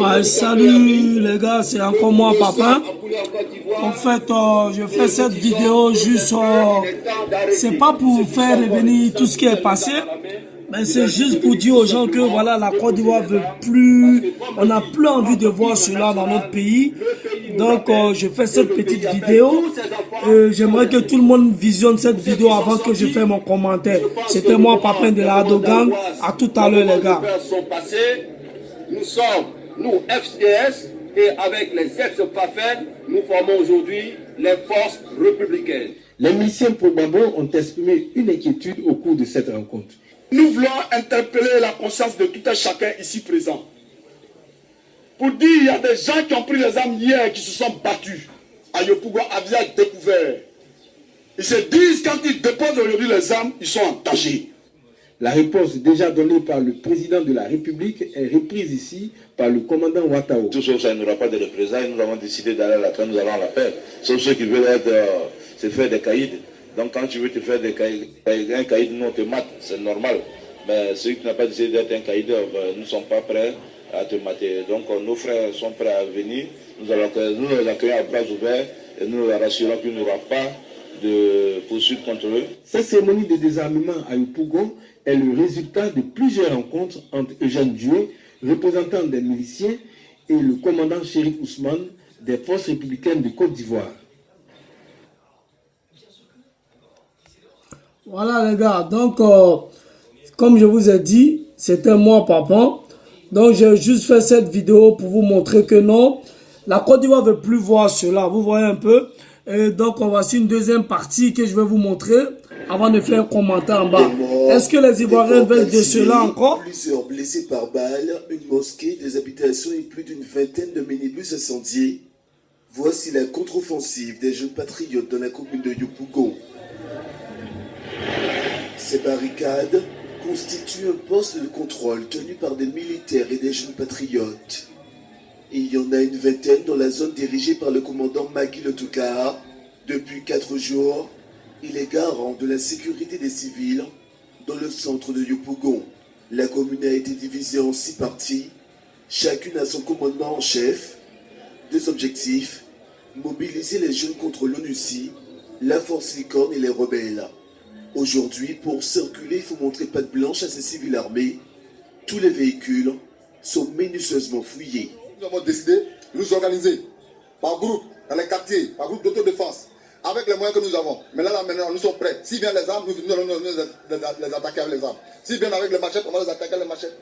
Ouais, salut les gars, c'est encore moi Papa. En fait, je fais cette vidéo juste, c'est pas pour faire revenir tout ce qui est passé, mais c'est juste pour dire aux gens que voilà, la Côte d'Ivoire veut plus, on n'a plus envie de voir cela dans notre pays. Donc, je fais cette petite vidéo. J'aimerais que tout le monde visionne cette vidéo avant que je fasse mon commentaire. C'était moi Papa de la Dogan. À tout à l'heure les gars. Nous sommes, nous, FCS, et avec les ex-PAFED, nous formons aujourd'hui les forces républicaines. Les miliciens pro-Gbagbo ont exprimé une inquiétude au cours de cette rencontre. Nous voulons interpeller la conscience de tout un chacun ici présent. Pour dire, il y a des gens qui ont pris les armes hier, qui se sont battus. À Yopougon, Avia découvert. Ils se disent, quand ils déposent aujourd'hui les armes, ils sont en danger. La réponse déjà donnée par le président de la République est reprise ici par le commandant Ouattao. Tout sauf ça, il n'y aura pas de représailles. Nous avons décidé d'aller à la paix, nous allons à la paix. Sauf ceux qui veulent se faire des caïds. Donc quand tu veux te faire des caïds, un caïd, nous on te mate, c'est normal. Mais ceux qui n'ont pas décidé d'être un caïd, nous ne sommes pas prêts à te mater. Donc nos frères sont prêts à venir. Nous les accueillons à bras ouverts et nous leur rassurons qu'il n'y aura pas de poursuite contre eux. Cette cérémonie de désarmement à Yopougon est le résultat de plusieurs rencontres entre Eugène Dioué, représentant des miliciens, et le commandant Chérif Ousmane des forces républicaines de Côte d'Ivoire. Voilà les gars, donc comme je vous ai dit, c'était moi Papa. Donc j'ai juste fait cette vidéo pour vous montrer que non, la Côte d'Ivoire ne veut plus voir cela, vous voyez un peu. Et donc voici une deuxième partie que je vais vous montrer avant de faire un commentaire en bas. Est-ce que les Ivoiriens veulent de cela encore? Plusieurs blessés par balle, une mosquée, des habitations et plus d'une vingtaine de minibus incendiés. Voici la contre-offensive des jeunes patriotes dans la commune de Yopougon. Ces barricades constituent un poste de contrôle tenu par des militaires et des jeunes patriotes. Il y en a une vingtaine dans la zone dirigée par le commandant Magui Le Toukar. Depuis 4 jours, il est garant de la sécurité des civils dans le centre de Yopougon. La commune a été divisée en 6 parties, chacune a son commandement en chef. 2 objectifs, mobiliser les jeunes contre l'ONUCI, la force licorne et les rebelles. Aujourd'hui, pour circuler, il faut montrer patte blanche à ces civils armés. Tous les véhicules sont minutieusement fouillés. Nous avons décidé de nous organiser par groupe, dans les quartiers, par groupe d'autodéfense, avec les moyens que nous avons. Mais là, maintenant, nous sommes prêts. S'ils viennent les armes, nous allons les attaquer avec les armes. S'ils viennent avec les machettes, on va les attaquer avec les machettes.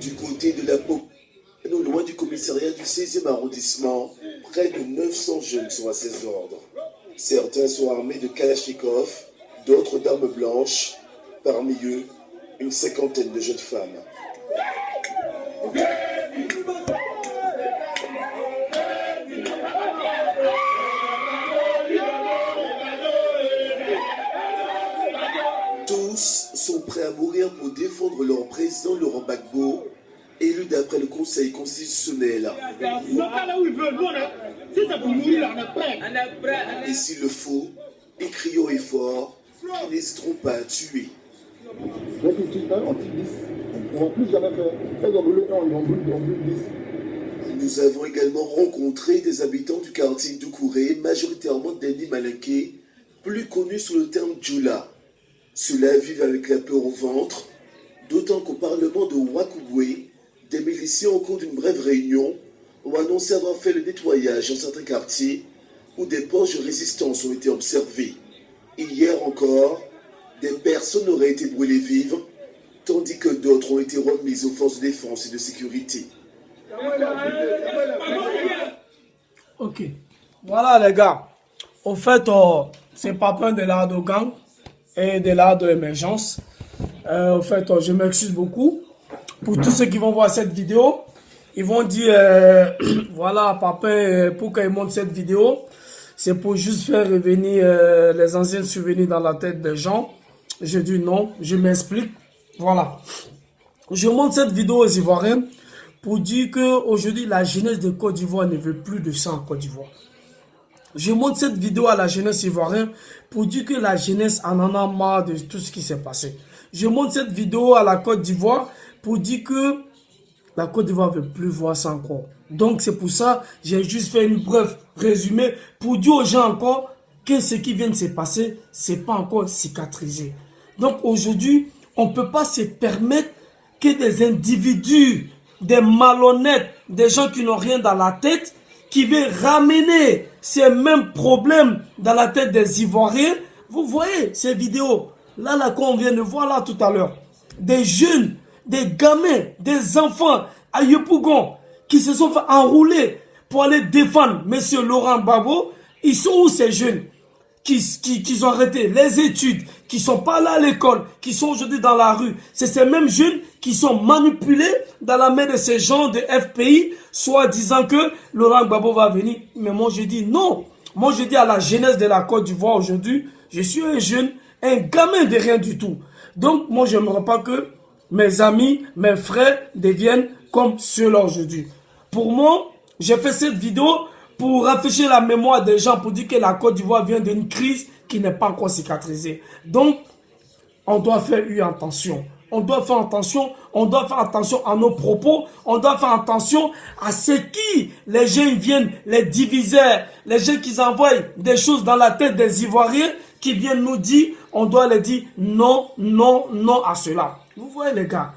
Du côté de la Pau, non loin du commissariat du 16e arrondissement, près de 900 jeunes sont à ses ordres. Certains sont armés de Kalachnikov, d'autres d'armes blanches. Parmi eux, une cinquantaine de jeunes femmes. Tous sont prêts à mourir pour défendre leur président Laurent Gbagbo, élu d'après le Conseil constitutionnel. Et s'il le faut, ils crient haut et fort, ils n'hésiteront pas à tuer. Nous avons également rencontré des habitants du quartier Doucouré, majoritairement d'ethnie malinké, plus connus sous le terme Djoula. Ceux-là vivent avec la peur au ventre, d'autant qu'au parlement de Ouakougoué, des miliciens au cours d'une brève réunion ont annoncé avoir fait le nettoyage dans certains quartiers où des poches de résistance ont été observées. Et hier encore, des personnes auraient été brûlées vives, tandis que d'autres ont été remises aux forces de défense et de sécurité. Ok. Voilà les gars. Au fait, c'est Papa de la Dogan et de la de l'émergence. Au fait, je m'excuse beaucoup. Pour tous ceux qui vont voir cette vidéo, ils vont dire, voilà Papa, pourquoi ils montrent cette vidéo? C'est pour juste faire revenir les anciens souvenirs dans la tête des gens. Je dis non, je m'explique. Voilà. Je montre cette vidéo aux Ivoiriens pour dire qu'aujourd'hui, la jeunesse de Côte d'Ivoire ne veut plus de ça en Côte d'Ivoire. Je montre cette vidéo à la jeunesse ivoirienne pour dire que la jeunesse en a marre de tout ce qui s'est passé. je montre cette vidéo à la Côte d'Ivoire pour dire que la Côte d'Ivoire ne veut plus voir ça encore. Donc c'est pour ça j'ai juste fait une brève résumé pour dire aux gens encore que ce qui vient de se passer, c'est pas encore cicatrisé. Donc aujourd'hui, on ne peut pas se permettre que des individus, des malhonnêtes, des gens qui n'ont rien dans la tête, qui veulent ramener ces mêmes problèmes dans la tête des Ivoiriens. Vous voyez ces vidéos, là qu'on vient de voir là tout à l'heure. Des jeunes, des gamins, des enfants à Yopougon qui se sont fait enrouler pour aller défendre M. Laurent Gbagbo. Ils sont où ces jeunes qui ont arrêté les études, qui sont pas là à l'école, qui sont aujourd'hui dans la rue? C'est ces mêmes jeunes qui sont manipulés dans la main de ces gens de FPI, soit disant que Laurent Gbagbo va venir. Mais moi je dis non. Moi je dis à la jeunesse de la Côte d'Ivoire aujourd'hui, je suis un jeune, un gamin de rien du tout. Donc moi je n'aimerais pas que mes amis, mes frères deviennent comme ceux-là aujourd'hui. Pour moi, j'ai fait cette vidéo pour rafraîchir la mémoire des gens, pour dire que la Côte d'Ivoire vient d'une crise qui n'est pas encore cicatrisée. Donc, on doit faire attention. On doit faire attention. On doit faire attention à nos propos. On doit faire attention à ce qui les gens viennent, les diviseurs, les gens qui envoient des choses dans la tête des Ivoiriens, qui viennent nous dire, on doit leur dire non, non, non à cela. Vous voyez les gars,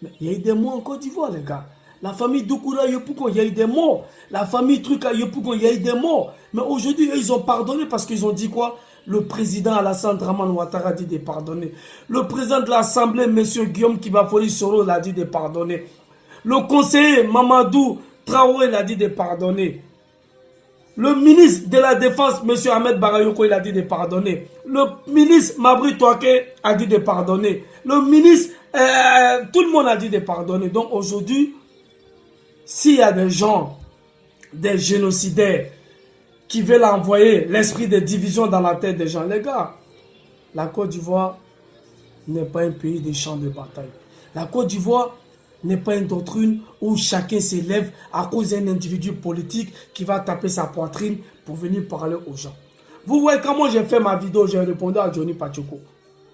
mais il y a eu des morts en Côte d'Ivoire les gars. La famille Doukoura Yopougon, il y a eu des morts. La famille Truka Yopougon, il y a eu des morts. Mais aujourd'hui, ils ont pardonné parce qu'ils ont dit quoi? Le président Alassane Dramane Ouattara a dit de pardonner. Le président de l'Assemblée, M. Guillaume Kibafoli Soro, l'a dit de pardonner. Le conseiller Mamadou Traoré l'a dit de pardonner. Le ministre de la Défense, M. Ahmed Bagayoko, il a dit de pardonner. Le ministre Mabri Touaké a dit de pardonner. Le ministre, tout le monde a dit de pardonner. Donc aujourd'hui, s'il y a des gens, des génocidaires, qui veulent envoyer l'esprit de division dans la tête des gens, les gars, la Côte d'Ivoire n'est pas un pays de champs de bataille. La Côte d'Ivoire n'est pas une doctrine où chacun s'élève à cause d'un individu politique qui va taper sa poitrine pour venir parler aux gens. Vous voyez comment j'ai fait ma vidéo, j'ai répondu à Johnny Pacheco.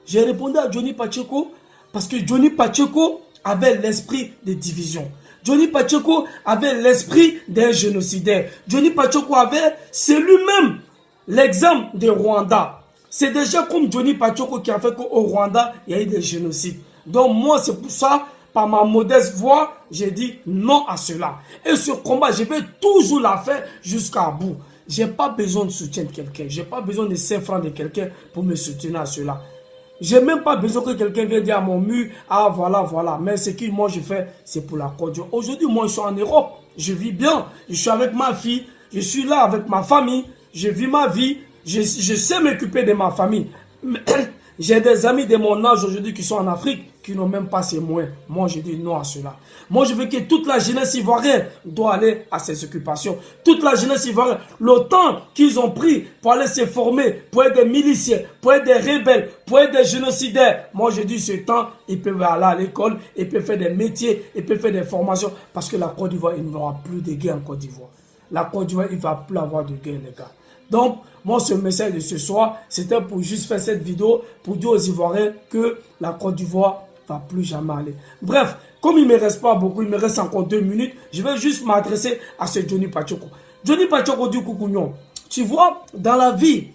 J'ai répondu à Johnny Pacheco parce que Johnny Pacheco avait l'esprit de division. Johnny Pacheco avait l'esprit d'un génocidaire. Johnny Pacheco avait, c'est lui-même l'exemple de Rwanda. C'est déjà comme Johnny Pacheco qui a fait qu'au Rwanda, il y a eu des génocides. Donc moi, c'est pour ça, par ma modeste voix, j'ai dit non à cela. Et ce combat, je vais toujours la faire jusqu'à bout. Je n'ai pas besoin de soutien de quelqu'un. Je n'ai pas besoin de 5 francs de quelqu'un pour me soutenir à cela. Je n'ai même pas besoin que quelqu'un vienne dire à mon mur, ah voilà, voilà. Mais ce que moi je fais, c'est pour la Côte d'Ivoire. Aujourd'hui, moi je suis en Europe. Je vis bien. Je suis avec ma fille. Je suis là avec ma famille. Je vis ma vie. Je sais m'occuper de ma famille. J'ai des amis de mon âge aujourd'hui qui sont en Afrique, qui n'ont même pas ces moyens. Moi, je dis non à cela. Moi, je veux que toute la jeunesse ivoirienne doit aller à ces occupations. Toute la jeunesse ivoirienne, le temps qu'ils ont pris pour aller se former, pour être des miliciens, pour être des rebelles, pour être des génocidaires. Moi, je dis ce temps, ils peuvent aller à l'école, ils peuvent faire des métiers, ils peuvent faire des formations. Parce que la Côte d'Ivoire, il n'y aura plus de guerre en Côte d'Ivoire. La Côte d'Ivoire, il ne va plus avoir de guerre, les gars. Donc, moi, ce message de ce soir, c'était pour juste faire cette vidéo, pour dire aux Ivoiriens que la Côte d'Ivoire ne va plus jamais aller. Bref, comme il ne me reste pas beaucoup, il me reste encore 2 minutes, je vais juste m'adresser à ce Johnny Pacheco. Johnny Pacheco du Koukounion, tu vois, dans la vie,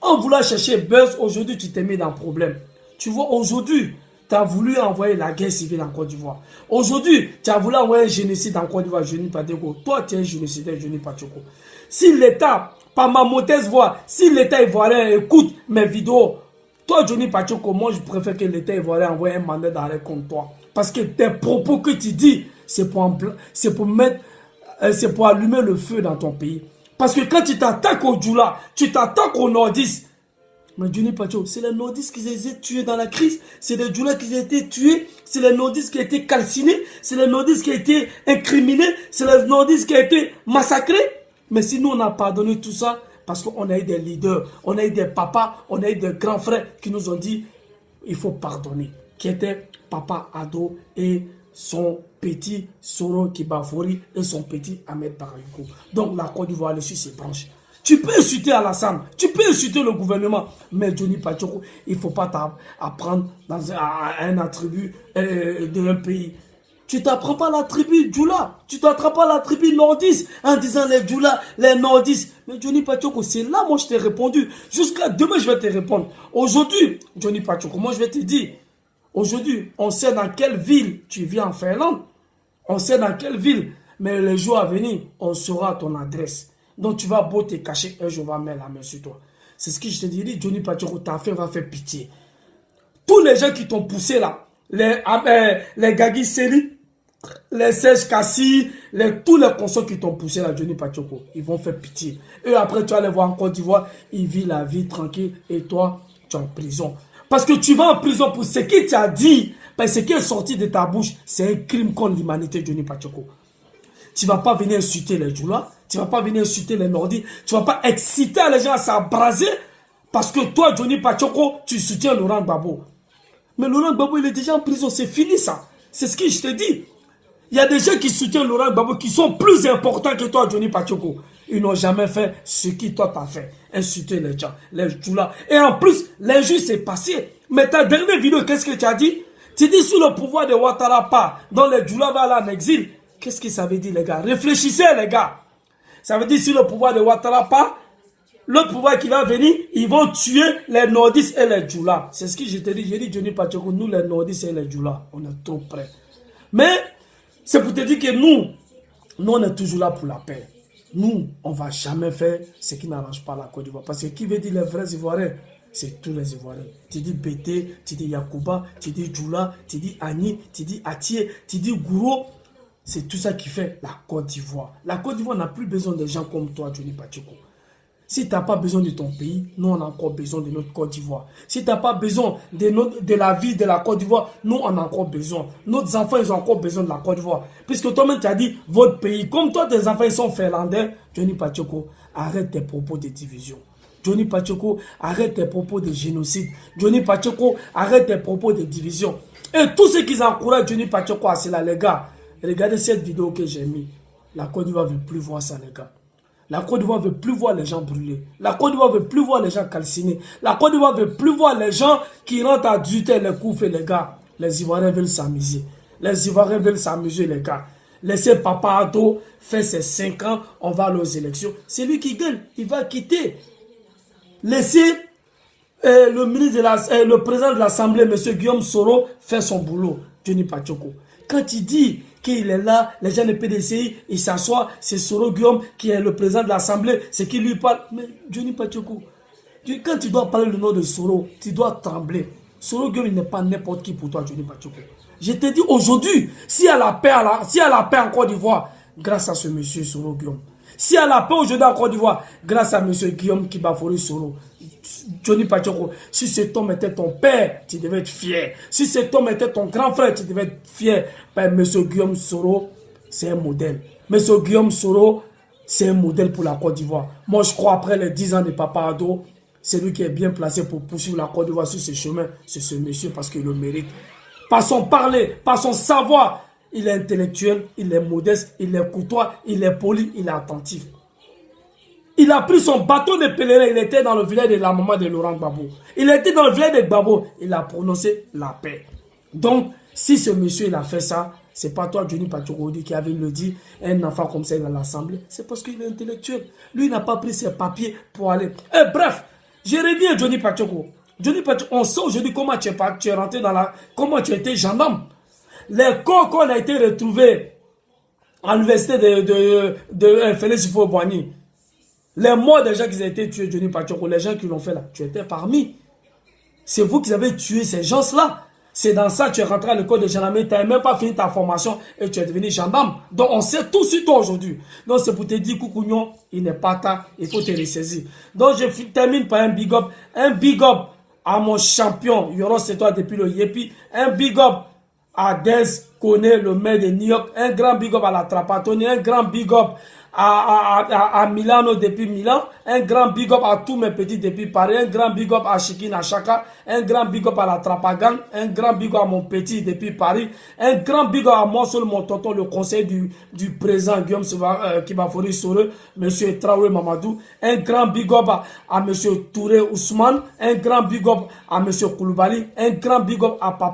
en voulant chercher buzz, aujourd'hui, tu t'es mis dans un problème. Tu vois, aujourd'hui, tu as voulu envoyer la guerre civile en Côte d'Ivoire. Aujourd'hui, tu as voulu envoyer un génocide en Côte d'Ivoire, Johnny Pacheco. Toi, tu es un génocidaire, Johnny Pacheco. Si l'État, par ma modeste voix, si l'État ivoirien écoute mes vidéos, toi, Johnny Pacheco, moi, je préfère que l'État ivoirien envoie un mandat d'arrêt contre toi. Parce que tes propos que tu dis, c'est pour allumer le feu dans ton pays. Parce que quand tu t'attaques aux Djoula, tu t'attaques aux nordistes. Mais Johnny Pacheco, c'est les nordistes qui ont été tués dans la crise. C'est les Djoula qui ont été tués. C'est les nordistes qui ont été calcinés. C'est les nordistes qui ont été incriminés. C'est les nordistes qui ont été massacrés. Mais si nous, on a pardonné tout ça, parce qu'on a eu des leaders, on a eu des papas, on a eu des grands frères qui nous ont dit, il faut pardonner. Qui étaient Papa Ado et son petit Soro Kibafori et son petit Ahmed Bagayoko. Donc la Côte d'Ivoire est sur ses branches. Tu peux insulter Alassane, tu peux insulter le gouvernement, mais Johnny Pachoko, il ne faut pas t'apprendre dans un attribut d'un pays. Tu ne t'apprends pas la tribu Djoula, tu ne t'apprends pas la tribu nordiste en disant les Djoula, les nordistes. Mais Johnny Pachoko, c'est là, moi je t'ai répondu. Jusqu'à demain, je vais te répondre. Aujourd'hui, Johnny Pachoko, moi je vais te dire, aujourd'hui, on sait dans quelle ville tu vis en Finlande, on sait dans quelle ville, mais les jours à venir, on saura ton adresse. Donc tu vas beau te cacher, un jour on va mettre la main sur toi. C'est ce que je te dis, Johnny Pachoko, ta fait va faire pitié. Tous les gens qui t'ont poussé là, les Gagui Seli, les Serge Kassi, tous les consorts qui t'ont poussé là, Johnny Pachoko, ils vont faire pitié. Et après tu vas les voir en Côte d'Ivoire, ils vivent la vie tranquille et toi, tu es en prison. Parce que tu vas en prison pour ce que tu as dit, parce que ce qui est sorti de ta bouche, c'est un crime contre l'humanité, Johnny Pachoko. Tu ne vas pas venir insulter les Djoula, tu ne vas pas venir insulter les Nordis, tu ne vas pas exciter les gens à s'abraser parce que toi, Johnny Pachoko, tu soutiens Laurent Gbagbo. Mais Laurent Gbagbo, il est déjà en prison, c'est fini ça. C'est ce que je te dis. Il y a des gens qui soutiennent Laurent Gbagbo qui sont plus importants que toi, Johnny Pachoko. Ils n'ont jamais fait ce qui toi t'as fait. Insulter les gens, les Djoula. Et en plus, l'injuste s'est passé. Mais ta dernière vidéo, qu'est-ce que tu as dit? Tu dis sous le pouvoir de Ouattara pas, dont les Djoula vont aller en exil. Qu'est-ce que ça veut dire, les gars? Réfléchissez, les gars. Ça veut dire si le pouvoir de Ouattara pas, l'autre pouvoir qui va venir, ils vont tuer les nordistes et les Djoula. C'est ce que je te dis. J'ai dit, Johnny Pachoko, nous les nordistes et les Djoula, on est trop près. Mais, c'est pour te dire que nous, on est toujours là pour la paix. Nous, on ne va jamais faire ce qui n'arrange pas la Côte d'Ivoire. Parce que qui veut dire les vrais Ivoiriens? C'est tous les Ivoiriens. Tu dis Bété, tu dis Yacouba, tu dis Djoula, tu dis Agni, tu dis Atié, tu dis Gouro. C'est tout ça qui fait la Côte d'Ivoire. La Côte d'Ivoire n'a plus besoin de gens comme toi, Johnny Pachoko. Si tu n'as pas besoin de ton pays, nous on a encore besoin de notre Côte d'Ivoire. Si tu n'as pas besoin de la vie de la Côte d'Ivoire, nous on a encore besoin. Nos enfants, ils ont encore besoin de la Côte d'Ivoire. Puisque toi-même tu as dit, votre pays, comme toi tes enfants ils sont finlandais, Johnny Pachoko, arrête tes propos de division. Johnny Pachoko, arrête tes propos de génocide. Johnny Pachoko, arrête tes propos de division. Et tous ceux qui encouragent Johnny Pachoko à cela, les gars, regardez cette vidéo que j'ai mis. La Côte d'Ivoire ne veut plus voir ça, les gars. La Côte d'Ivoire ne veut plus voir les gens brûlés. La Côte d'Ivoire ne veut plus voir les gens calcinés. La Côte d'Ivoire ne veut plus voir les gens qui rentrent à 18h les coups faits, les gars. Les Ivoiriens veulent s'amuser. Les Ivoiriens veulent s'amuser, les gars. Laissez Papa Ado faire ses 5 ans, on va aux élections. C'est lui qui gagne, il va quitter. Laissez le président de l'Assemblée, M. Guillaume Soro, faire son boulot. Johnny Pachoko. Quand il dit qu'il est là, les gens de PDCI, il s'assoit, c'est Soro Guillaume qui est le président de l'Assemblée, c'est qui lui parle. Mais Johnny Pachoko, quand tu dois parler le nom de Soro, tu dois trembler. Soro Guillaume, il n'est pas n'importe qui pour toi, Johnny Pachoko. Je te dis aujourd'hui, s'il y a la paix en Côte d'Ivoire, grâce à ce monsieur Soro Guillaume. S'il y a la paix aujourd'hui en Côte d'Ivoire, grâce à monsieur Guillaume Kibafori Soro. Johnny Pachoko, si cet homme était ton père, tu devais être fier. Si cet homme était ton grand frère, tu devais être fier. Ben, monsieur Guillaume Soro, c'est un modèle. Monsieur Guillaume Soro, c'est un modèle pour la Côte d'Ivoire. Moi, je crois après les 10 ans de Papa Ado, c'est lui qui est bien placé pour poursuivre la Côte d'Ivoire sur ce chemin. C'est ce monsieur parce qu'il le mérite. Par son parler, par son savoir, il est intellectuel, il est modeste, il est courtois, il est poli, il est attentif. Il a pris son bateau de pèlerin, il était dans le village de la maman de Laurent Gbagbo. Il était dans le village de Gbagbo, il a prononcé la paix. Donc, si ce monsieur il a fait ça, c'est pas toi, Johnny Pachoko, qui avait le dit, un enfant comme ça, il est à l'Assemblée. C'est parce qu'il est intellectuel. Lui, il n'a pas pris ses papiers pour aller. Bref, je reviens, Johnny Pachoko. Johnny Pachoko, on sait aujourd'hui comment tu es rentré dans la... Comment tu as été gendarme. Les corps qu'on a été retrouvés à l'université de Félix Houphouët-Boigny. Les morts des gens qui ont été tués, Johnny Pachoko, les gens qui l'ont fait là, tu étais parmi. C'est vous qui avez tué ces gens-là. C'est dans ça que tu es rentré à l'école de gendarmerie, tu n'as même pas fini ta formation et tu es devenu gendarme. Donc on sait tout sur toi aujourd'hui. Donc c'est pour te dire, Koukouignon, il n'est pas tard, il faut te ressaisir. Donc je termine par un big up. Un big up à mon champion, Yoros, c'est toi depuis le Yépi. Un big up à Dez Kone, le maire de New York. Un grand big up à la Trapatoni. Un grand big up à Milano depuis Milan, un grand big up à tous mes petits depuis Paris, un grand big up à Chikina Chaka, un grand big up à la Trapagan, un grand big up à mon petit depuis Paris, un grand big up à moi seul, mon tonton, le conseil du président Guillaume Kibafori Sore, monsieur Traoré Mamadou, un grand big up à monsieur Touré Ousmane, un grand big up à monsieur Koulibaly, un grand big up à Papa